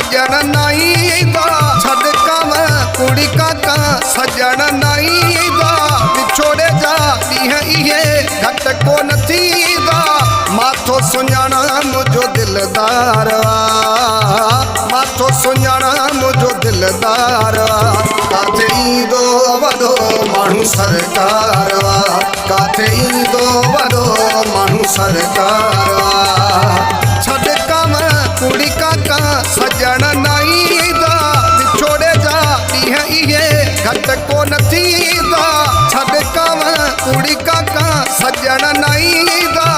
सजन नहीं दा छड़ कम कुड़ी काका सजन नहीं दा विछोड़े जाती है ये घट को नथी दा माथो सुञाणा मुझो दिलदार माथो सुञाणा मुझो दिलदार काथे ईंदो वॾो माण्हू सरकार काथे ईंदो वॾो माण्हू सरकार छड़ कम कुड़ी काका सजन नहीं दा विछोड़े जाती है ये घट को नथी दा छड़ कम कुड़ी काका सजन नहीं दा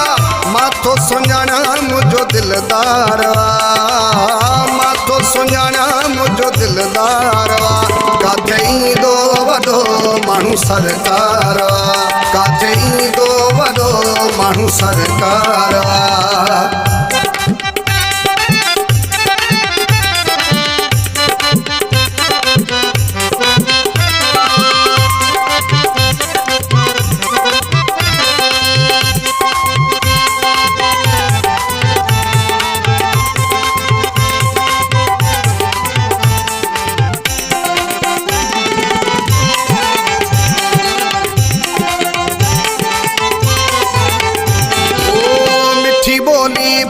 माथो सुञाणा मुझो दिलदार माथो सुञाणा मुझो दिलदार काथे ईंदो वॾो माण्हू सरकार काथे ईंदो वॾो माण्हू सरकार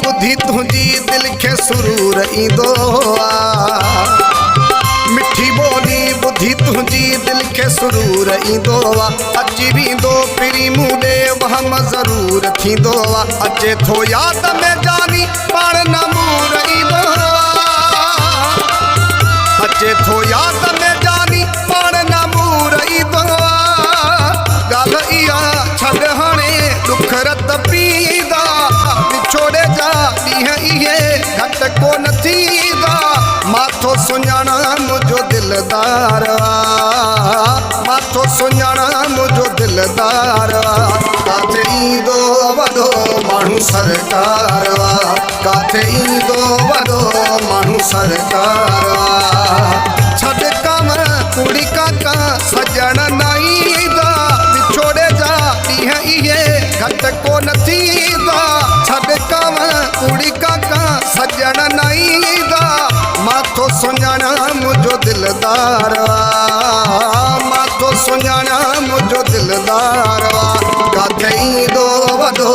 बुद्धि तुझी दिल के सुरूर ईंदो मिठी बोली बुद्धि तुझी दिल के सुरूर ईंदो अची वेंदो पिरी मूं ॾे वहम ज़रूर थींदो अचे थो याद में जानी पाण नमूर ईंदो अचे थो याद में जानी पाण नमूर ईंदो ॻाल्हि इहा छॾ हाणे ॾुख रत पींदा विछोड़े जाती है ये घट को नथी दा माथो सुञाणा मुझो दिलदार माथो सुञाणा मुझो दिलदार काथे ईंदो वॾो माण्हू सरकार काथे ईंदो वॾो माण्हू सरकार छड़ कम कुड़ी काका सजन नहीं दा विछोड़े जाती है ये घट को नथी दा छड़ कम कुड़ी काका सजन नहीं दा माथो सुञाणा मुझो दिलदार माथो सुञाणा मुझो दिलदार काथे ईंदो वॾो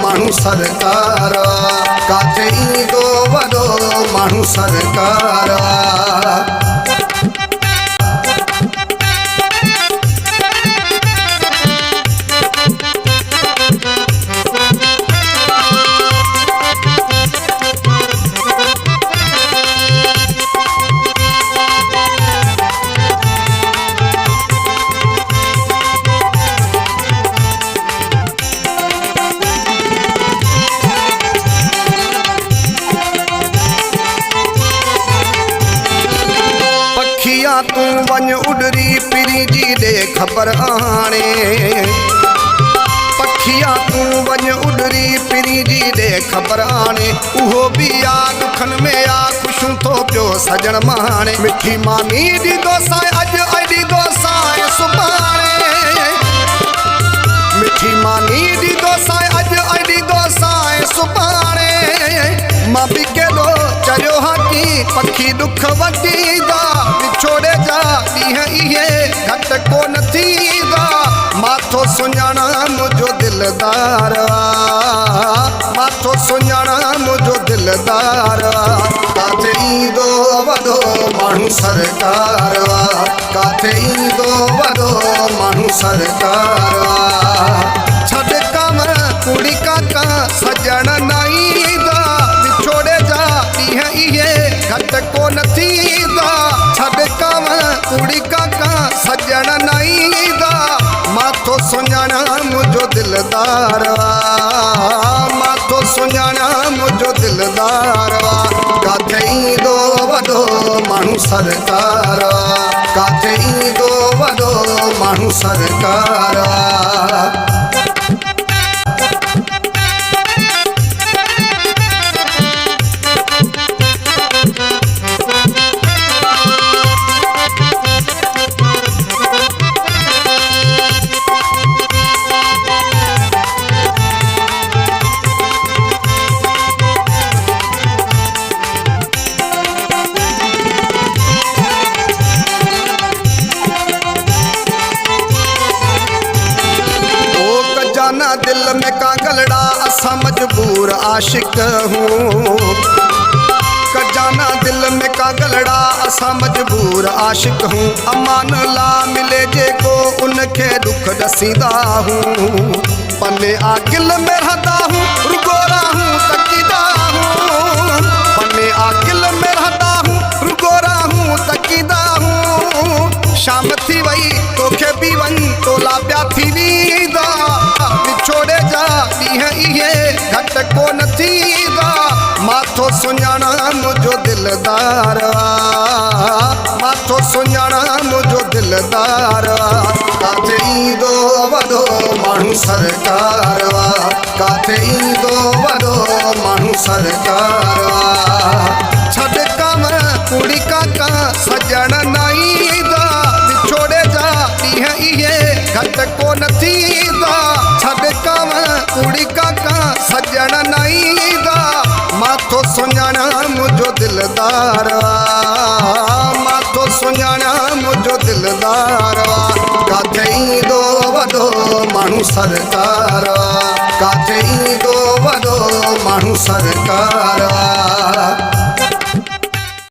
माण्हू सरकार काथे ईंदो वॾो माण्हू सरकार तू वञ उडरी पिरी जी ॾे ख़बर आणे पखिया तू वञ उडरी पिरी जी ॾे ख़बर आणे उहो बि आ दुखनि में आ ख़ुशियूं थो पियो सजण माणे मिठी मानी ॾींदो साए अॼु ॾींदो साए सुभाणे मिठी मानी ॾींदो साए अॼु ॾींदो साए सुभाणे मां बि केॾो चरियो हाकी पखी दुख वठींदा विछोड़े जाती है ये घट को नथी दा माथो सुञाणा मुझो दिलदार माथो सुञाणा मुझो दिलदार काथे ईंदो वॾो माण्हू सरकार काथे ईंदो वॾो माण्हू सरकार छड़ कम कुड़ी काका सजन नहीं दा विछोड़े जाती है ये घट को नथी दा छड़ कम कुड़ी काका सजन नहीं दा माथो सुञाणा मुझो दिलदार माथो सुञाणा मुझो दिलदार काथे ईंदो वॾो माण्हू सरकार काथे ईंदो वॾो माण्हू सरकार असां मजबूर आशिक हूँ खजाना दिल में कागलड़ा असां मजबूर आशिक हूँ अमान ला मिले जेको उनखे दुख दसीदा हूँ पने आगिल में रहंदा हूँ रुगोरा हूँ तकीदा हूँ पने आगिल में रहंदा हूँ रुगोरा हूँ तकीदा हूँ शाम थी वई तोखे बि वञ तोला पिया थी वींदा विछोड़े जा ॾींहं इहे घटि कोन थींदा माथो सुञाण मुंहिंजो दिलदार माथो सुञाण मुंहिंजो दिलदार काथे ईंदो वॾो माण्हू सरकार काथे ईंदो वॾो माण्हू सरकार छॾ कम कुड़ी काका सजण न ईंदा विछोड़े जा ॾींहं इहे घटि कोन थींदा छॾ कम कुड़ी काका सजण न ईंदा माथो सुञाण मुंहिंजो दिलदार माथो सुञाण मुंहिंजो दिलदार काथे ईंदो वॾो माण्हू सरकार काथे ईंदो वॾो माण्हू सरकार